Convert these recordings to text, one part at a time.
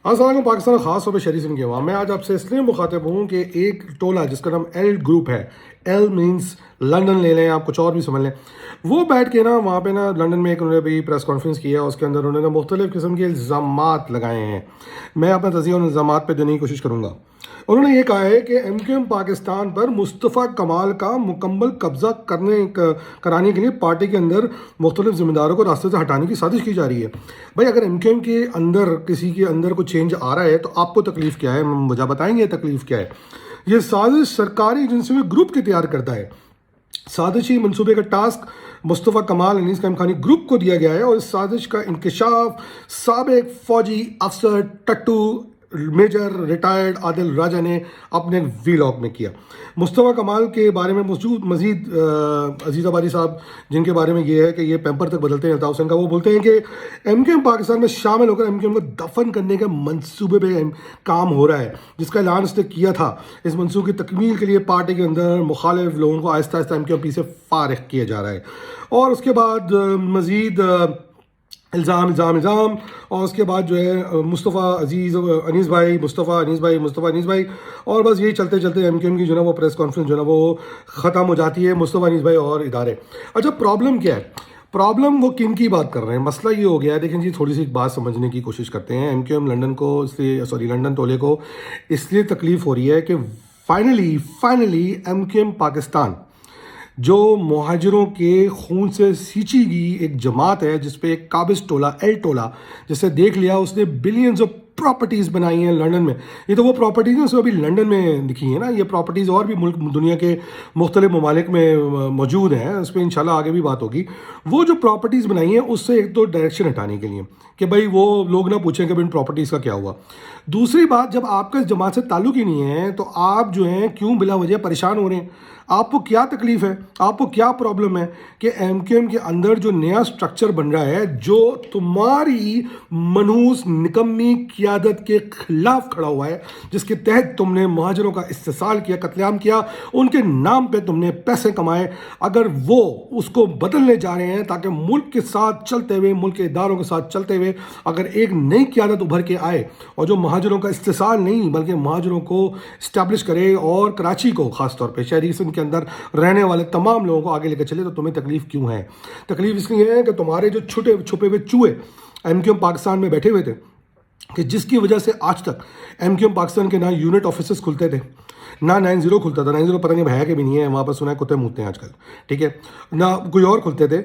अस्सलाम पाकिस्तान, खास तौर पर शहरी सिंध के अवाम। मैं आज आपसे इसलिए मुखातिब हूँ कि एक टोला जिसका नाम एल ग्रुप है, एल मीन्स लंदन ले लें, आप कुछ और भी समझ लें, वो बैठ के ना वहाँ पे ना लंदन में एक उन्होंने भी प्रेस कॉन्फ्रेंस किया। उसके अंदर उन्होंने मुख्तलिफ़ किस्म के इल्ज़ामात लगाए हैं। मैं अपना तज़िया उन इल्ज़ामात पर देने की कोशिश करूँगा। उन्होंने ये कहा है कि MQM पाकिस्तान पर मुस्तफ़ा कमाल का मुकम्मल कब्ज़ा कराने के लिए पार्टी के अंदर मुख्तलिफ ज़िम्मेदारों को रास्ते से हटाने की साजिश की जा रही है। भाई, अगर MQM के अंदर किसी के अंदर कोई चेंज आ रहा है तो आपको तकलीफ़ क्या है? वजह बताएंगे तकलीफ़ क्या है? ये साजिश सरकारी एजेंसी में ग्रुप के तैयार करता है। साजिशी मंसूबे का टास्क मुस्तफ़ा कमाल अनीस कायम खानी ग्रुप को दिया गया है और इस साजिश का इंकशाफ साबिक फौजी अफसर टट्टू मेजर रिटायर्ड आदिल राजा ने अपने वीलॉग में किया। मुस्तफ़ा कमाल के बारे में मजीद अजीज़ाबादी साहब, जिनके बारे में ये है कि ये पैम्पर तक बदलते हैं अल्ताफ़ हुसैन का, वो बोलते हैं कि MQM पाकिस्तान में शामिल होकर MQM को दफन करने के मंसूबे पे काम हो रहा है, जिसका ऐलान उसने किया था। इस मंसूबे की तकमील के लिए पार्टी के अंदर मुखालिफ लोगों को आहिस्ता आहिस्ता MQM से फारिग किया जा रहा है। और उसके बाद मज़ीद इल्ज़ाम और उसके बाद जो है मुस्तफ़ा अनीस भाई, और बस यही चलते चलते MQM की जो है वो प्रेस कॉन्फ्रेंस जो है वो ख़त्म हो जाती है। मुस्तफ़ा अनीस भाई और इदारे। अच्छा, प्रॉब्लम क्या है? प्रॉब्लम वो किन की बात कर रहे हैं? मसला ये हो गया है, देखें जी, थोड़ी सी एक बात समझने की कोशिश करते हैं। MQM लंदन को इसलिए लंदन टोले को इसलिए तकलीफ़ हो रही है कि फाइनली MQM पाकिस्तान जो मुहाजिरों के खून से सींची गई एक जमात है, जिसपे एक काबिज टोला एल टोला, जिसे देख लिया उसने बिलियंस ऑफ प्रॉपर्टीज़ बनाई हैं लंदन में। ये तो वो प्रॉपर्टीज़ हैं जो अभी लंदन में दिखी हैं ना। ये प्रॉपर्टीज़ और भी मुल्क दुनिया के मुख्तलिफ ममालिक में मौजूद हैं, उस पर इंशाल्लाह आगे भी बात होगी। वो जो प्रॉपर्टीज़ बनाई हैं उससे एक तो डायरेक्शन हटाने के लिए कि भाई वो लोग ना पूछें कि इन प्रॉपर्टीज़ का क्या हुआ। दूसरी बात, जब आपका इस जमात से ताल्लुक़ ही नहीं है तो आप जो हैं क्यों बिला वजह परेशान हो रहे हैं? आपको क्या तकलीफ़ है? आपको क्या प्रॉब्लम है कि MQM के अंदर जो नया स्ट्रक्चर बन रहा है, जो तुम्हारी मनहूस निकम्मी क़ियादत के ख़िलाफ़ खड़ा हुआ है, जिसके तहत तुमने मुहाजिरों का इस्तेसाल किया, कत्लेआम किया, उनके नाम पे तुमने पैसे कमाए, अगर वो उसको बदलने जा रहे हैं ताकि मुल्क के साथ चलते हुए, मुल्क के इदारों के साथ चलते हुए अगर एक नई क़ियादत उभर के आए और जो मुहाजिरों का इस्तेसाल नहीं बल्कि मुहाजिरों को इस्टेब्लिश करे और कराची को ख़ास तौर पर शहरी सिंध के अंदर रहने वाले तमाम लोगों को आगे लेकर चले, तो तुम्हें तकलीफ क्यों है? तकलीफ इसलिए है कि तुम्हारे जो छुपे हुए चूहे MQM पाकिस्तान में बैठे हुए थे, कि जिसकी वजह से आज तक MQM पाकिस्तान के ना यूनिट ऑफिसेस खुलते थे, ना 90 खुलता था। 90 पता नहीं है कि भी नहीं है, वहाँ पर सुना है कुत्ते मुँहते हैं आजकल, ठीक है ना, कोई और खुलते थे।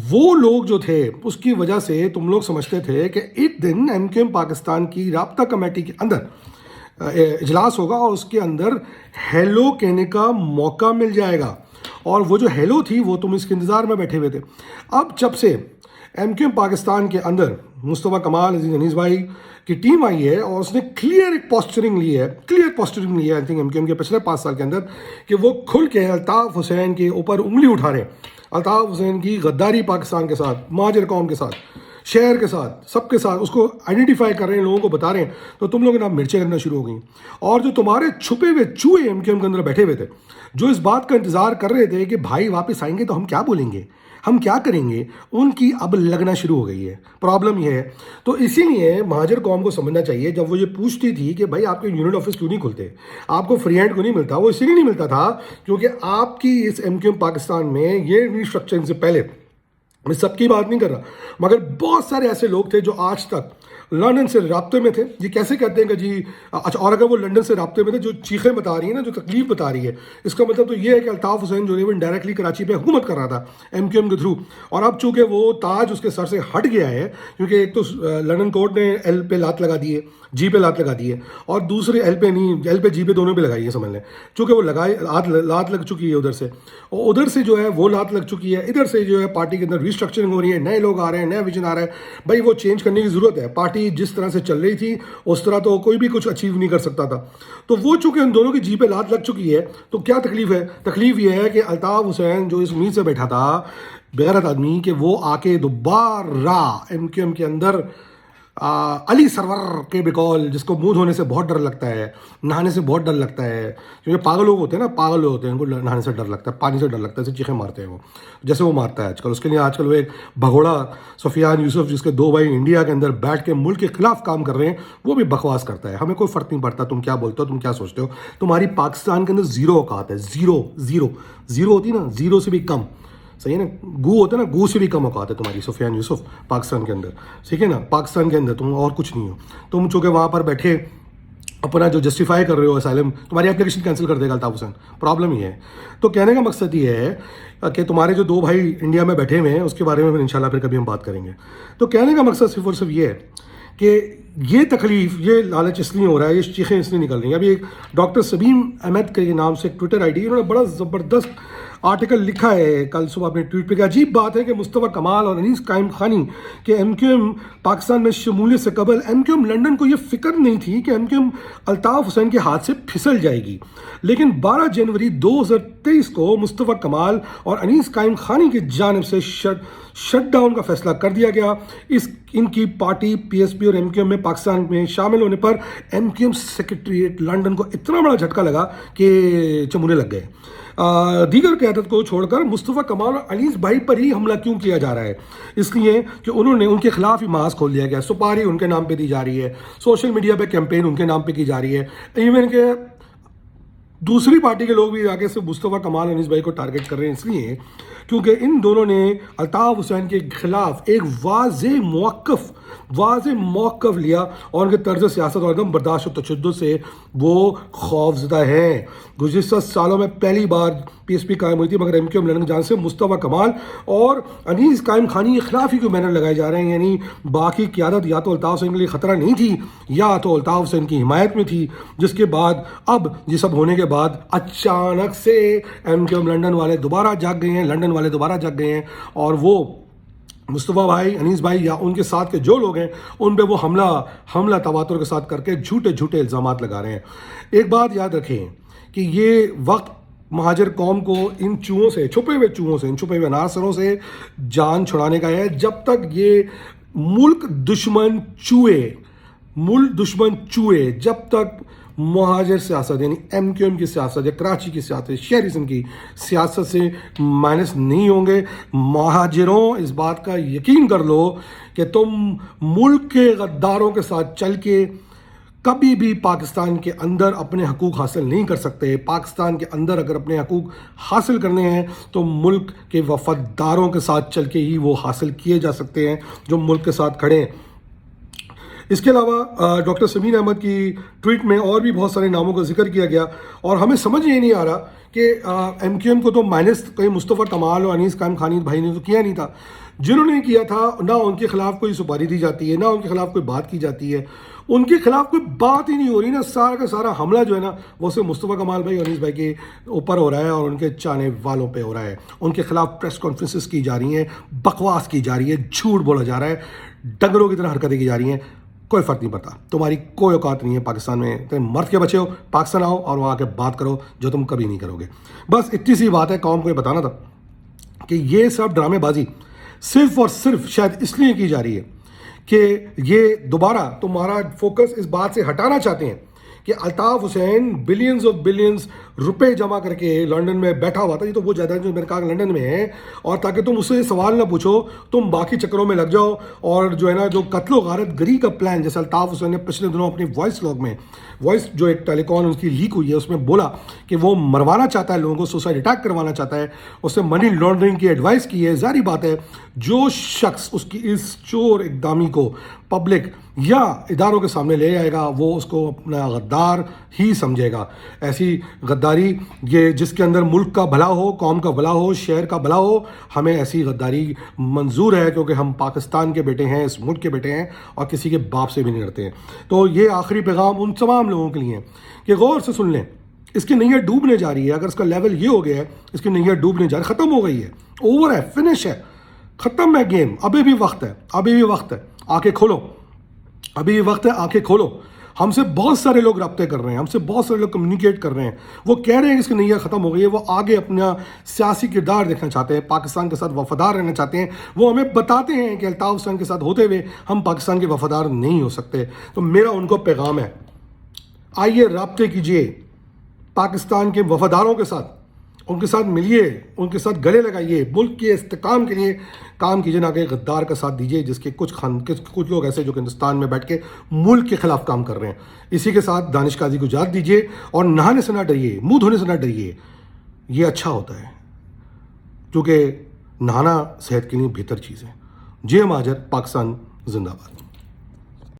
वो लोग जो थे उसकी वजह से तुम लोग समझते थे कि एक दिन MQM पाकिस्तान की राब्ता कमेटी के अंदर इजलास होगा और उसके अंदर हेलो कहने का मौका मिल जाएगा, और वो जो हेलो थी वो तुम इसके इंतज़ार में बैठे हुए थे। अब जब से MQM पाकिस्तान के अंदर मुस्तफ़ा कमाल अनीस भाई की टीम आई है और उसने क्लियर पोस्चरिंग ली है आई थिंक MQM के पिछले 5 साल के अंदर, कि वो खुल के अल्ताफ़ हुसैन के ऊपर उंगली उठा रहे हैं। अल्ताफ़ हुसैन की गद्दारी पाकिस्तान के साथ, महाजर कौम के साथ, शहर के साथ, सबके साथ उसको आइडेंटिफाई कर रहे हैं, लोगों को बता रहे हैं, तो तुम लोग ना मिर्चें करना शुरू हो गई। और जो तुम्हारे छुपे हुए चूहे MQM के अंदर बैठे हुए थे, जो इस बात का इंतज़ार कर रहे थे कि भाई वापस आएंगे तो हम क्या बोलेंगे, हम क्या करेंगे, उनकी अब लगना शुरू हो गई है। प्रॉब्लम यह है। तो इसीलिए महाजर कौम को समझना चाहिए, जब वो ये पूछती थी कि भाई आपके यूनिट ऑफिस क्यों नहीं खुलते, आपको फ्री हैंड क्यों नहीं मिलता, वो इसीलिए नहीं मिलता था क्योंकि आपकी इस MQM पाकिस्तान में ये रिस्ट्रक्चरिंग से पहले, मैं सबकी बात नहीं कर रहा, मगर बहुत सारे ऐसे लोग थे जो आज तक लंदन से राब्ते में थे। ये कैसे कहते हैं कि जी अच्छा, और अगर वो लंदन से राब्ते में थे, जो चीखें बता रही है ना, जो तकलीफ बता रही है, इसका मतलब तो ये है कि अल्ताफ़ हुसैन जो है वो डायरेक्टली कराची पे हुकूमत कर रहा था MQM के थ्रू। और अब चूंकि वो ताज उसके सर से हट गया है, क्योंकि एक तो लंदन कोर्ट ने L पे लात लगा दी है, G पे लात लगा दी है, और दूसरे L पे नहीं, L पे G पे दोनों पे लगाई है, समझ लें। चूँकि वो लगाई लात लग चुकी है उधर से, और उधर से जो है वो लात लग चुकी है, इधर से जो है पार्टी के अंदर रिस्ट्रक्चरिंग हो रही है, नए लोग आ रहे हैं, नया विजन आ रहा है। भाई वो चेंज करने की ज़रूरत है। पार्टी जिस तरह से चल रही थी उस तरह तो कोई भी कुछ अचीव नहीं कर सकता था। तो वो चूंकि उन दोनों की जी पे लात लग चुकी है, तो क्या तकलीफ है? तकलीफ ये है कि अल्ताफ़ हुसैन जो इस उम्मीद से बैठा था, बेगैरत आदमी, कि वो आके दोबारा MQM के अंदर अली सरवर के बिकॉल, जिसको मुंह धोने से बहुत डर लगता है, नहाने से बहुत डर लगता है, क्योंकि पागल लोग होते हैं ना, पागल लोग होते हैं, उनको नहाने से डर लगता है, पानी से डर लगता है, ऐसे चीखें मारते हैं वो, जैसे वो मारता है आजकल। उसके लिए आजकल वो एक भगोड़ा सुफियान यूसुफ, जिसके 2 भाई इंडिया के अंदर बैठ के मुल्क के खिलाफ काम कर रहे हैं, वो भी बकवास करता है। हमें कोई फ़र्क नहीं पड़ता तुम क्या बोलते हो, तुम क्या सोचते हो। तुम्हारी पाकिस्तान के अंदर ज़ीरो औकात है, ज़ीरो ज़ीरो ज़ीरो होती ना, ज़ीरो से भी कम, सही है ना, गू होता है ना, गू से भी कम औकात है तुम्हारी सुफियान यूसुफ पाकिस्तान के अंदर, ठीक है ना। पाकिस्तान के अंदर तुम और कुछ नहीं हो। तुम चूँकि वहाँ पर बैठे अपना जो जस्टिफाई कर रहे हो असाइलम, तुम्हारी एप्लीकेशन कैंसिल कर देगा अल्ताफ हुसैन, प्रॉब्लम ये है। तो कहने का मकसद ये है कि तुम्हारे जो 2 भाई इंडिया में बैठे हुए हैं, उसके बारे में इंशाल्लाह फिर कभी हम बात करेंगे। तो कहने का मकसद सिर्फ और सिर्फ ये है कि ये तकलीफ, ये लालच इसलिए हो रहा है, ये चीखें इसलिए निकल रही हैं। अभी एक डॉक्टर समीम अहमद के नाम से ट्विटर आईडी, इन्होंने बड़ा ज़बरदस्त आर्टिकल लिखा है कल सुबह अपने ट्वीट पे कि अजीब बात है कि मुस्तफ़ा कमाल और अनीस कायम खानी के MQM पाकिस्तान में शमूलियत से कबल MQM लंदन को ये फिक्र नहीं थी कि MQM अल्ताफ़ हुसैन के हाथ से फिसल जाएगी, लेकिन 12 जनवरी 2023 को मुस्तफ़ा कमाल और अनीस कायम खानी की जानिब से शट डाउन का फैसला कर दिया गया। इनकी पार्टी PSP और MQM में पाकिस्तान में शामिल होने पर MQM सेक्रेटरीट लंदन को इतना बड़ा झटका लगा कि चमुने लग गए। दीगर क़यादत को छोड़कर मुस्तफ़ा कमाल और अनीस भाई पर ही हमला क्यों किया जा रहा है? इसलिए कि उनके खिलाफ ही मास खोल दिया गया, सुपारी उनके नाम पे दी जा रही है, सोशल मीडिया पे कैंपेन उनके नाम पे की जा रही है, इवन के दूसरी पार्टी के लोग भी आगे से मुस्तफ़ा कमाल अनीस भाई को टारगेट कर रहे हैं, इसलिए क्योंकि इन दोनों ने अल्ताफ़ हुसैन के खिलाफ एक वाज़े मौक़िफ़ लिया और उनके तर्ज़ सियासत और एकदम बर्दाश्त और तशद्दुद से वो खौफज़दा हैं। गुज़िश्ता सालों में पहली बार PSP कायम हुई थी, मगर MQM लंदन की जान से मुस्तफ़ा कमाल और अनीस कायम खानी के खिलाफ ही क्यों बैनर लगाए जा रहे हैं। यानी बाकी क़यादत या तो अल्ताफ़ हुसैन के लिए ख़तरा नहीं थी, या तो अल्ताफ़ हुसैन की हिमायत में थी, जिसके बाद अब ये सब होने के बाद अचानक से MQM लंदन वाले दोबारा जाग गए हैं, लंदन वाले दोबारा जाग गए हैं, और वो मुस्तफ़ा भाई, अनीस भाई या उनके साथ के जो लोग हैं उन पे वो हमला तवातुर के साथ करके झूठे इल्ज़ामात लगा रहे हैं। एक बात याद रखें कि ये वक्त महाजर कौम को इन चूहों से, छुपे हुए चूहों से, इन छुपे हुए अनासरों से जान छुड़ाने का है। जब तक ये मुल्क दुश्मन चूहे जब तक महाजर सियासत यानी MQM की सियासत या कराची की सियासत, शहरीजन की सियासत से माइनस नहीं होंगे। महाजरों, इस बात का यकीन कर लो कि तुम मुल्क के गद्दारों के साथ चल के कभी भी पाकिस्तान के अंदर अपने हकूक़ हासिल नहीं कर सकते। पाकिस्तान के अंदर अगर अपने हकूक़ हासिल करने हैं तो मुल्क के वफादारों के साथ चल के ही वो हासिल किए जा सकते हैं, जो मुल्क के साथ खड़े हैं। इसके अलावा डॉक्टर समीम अहमद की ट्वीट में और भी बहुत सारे नामों का जिक्र किया गया, और हमें समझ ये नहीं आ रहा कि MQM को तो माइनस कहीं मुस्तफ़ा कमाल और अनीस कायम खानी भाई ने तो किया नहीं था। जिन्होंने किया था, ना उनके खिलाफ कोई सुपारी दी जाती है, ना उनके खिलाफ कोई बात की जाती है, उनके खिलाफ कोई बात ही नहीं हो रही ना। सारा का सारा हमला जो है ना, वो सिर्फ मुस्तफ़ा कमाल भाई और अनीस भाई के ऊपर हो रहा है और उनके चाहने वालों पे हो रहा है। उनके खिलाफ प्रेस कॉन्फ्रेंसेस की जा रही हैं, बकवास की जा रही है, झूठ बोला जा रहा है, डंगरों की तरह हरकतें की जा रही हैं। कोई फ़र्क नहीं पड़ता, तुम्हारी कोई औकात नहीं है पाकिस्तान में, तुम मर्द के बचे हो, पाकिस्तान आओ और वहाँ आके बात करो जो तुम कभी नहीं करोगे। बस इतनी सी बात है, कौम को ये बताना था कि ये सब ड्रामेबाजी सिर्फ और सिर्फ शायद इसलिए की जा रही है कि ये दोबारा तुम्हारा फोकस इस बात से हटाना चाहते हैं कि अल्ताफ़ हुसैन बिलियंस रुपए जमा करके लंदन में बैठा हुआ था। ये तो वो ज़्यादा जो मेरे कहा लंदन में है, और ताकि तुम उससे सवाल ना पूछो, तुम बाकी चक्करों में लग जाओ, और जो है ना, जो कत्लो गारत गरी का प्लान, जैसे अल्ताफ़ हुसैन ने पिछले दिनों अपनी वॉइस जो एक टेलीकॉन उसकी लीक हुई है, उसमें बोला कि वो मरवाना चाहता है लोगों को, सुसाइड अटैक करवाना चाहता है, उसने मनी लॉन्ड्रिंग की एडवाइस की है। जारी बात है, जो शख्स उसकी इस चोर इकदामी को पब्लिक या इदारों के सामने ले आएगा, वो उसको अपना गद्दार ही समझेगा। ऐसी गद्दारी, ये जिसके अंदर मुल्क का भला हो, कौम का भला हो, शहर का भला हो, हमें ऐसी गद्दारी मंजूर है, क्योंकि हम पाकिस्तान के बेटे हैं, इस मुल्क के बेटे हैं, और किसी के बाप से भी नहीं डरते हैं। तो ये आखिरी पैगाम उन तमाम लोगों के लिए कि गौर से सुन लें, इसकी नैया डूबने जा रही है। अगर इसका लेवल ये हो गया है, इसकी नैया डूबने जा रही है, ख़त्म हो गई है, ओवर है, फिनिश है, ख़त्म है गेम। अभी भी वक्त है, आंखें खोलो, अभी भी वक्त है, आंखें खोलो। हमसे बहुत सारे लोग रब्ते कर रहे हैं, हमसे बहुत सारे लोग कम्युनिकेट कर रहे हैं। वो कह रहे हैं कि इसकी नैया ख़त्म हो गई है, वो आगे अपना सियासी किरदार देखना चाहते हैं, पाकिस्तान के साथ वफादार रहना चाहते हैं। वो हमें बताते हैं कि अल्ताफ़ हुसैन के साथ होते हुए हम पाकिस्तान के वफादार नहीं हो सकते। तो मेरा उनको पैगाम है, आइए रब्ते कीजिए पाकिस्तान के वफादारों के साथ, उनके साथ मिलिए, उनके साथ गले लगाइए, मुल्क के इस्तेकाम के लिए काम कीजिए, ना कि गद्दार का साथ दीजिए जिसके कुछ लोग ऐसे जो कि हिंदुस्तान में बैठ के मुल्क के खिलाफ काम कर रहे हैं। इसी के साथ दानिश काजी को इजाज़त दीजिए और नहाने से ना डरिए, मुंह धोने से ना डरिए, ये अच्छा होता है क्योंकि नहाना सेहत के लिए बेहतर चीज़ है। जय महाजर, पाकिस्तान जिंदाबाद।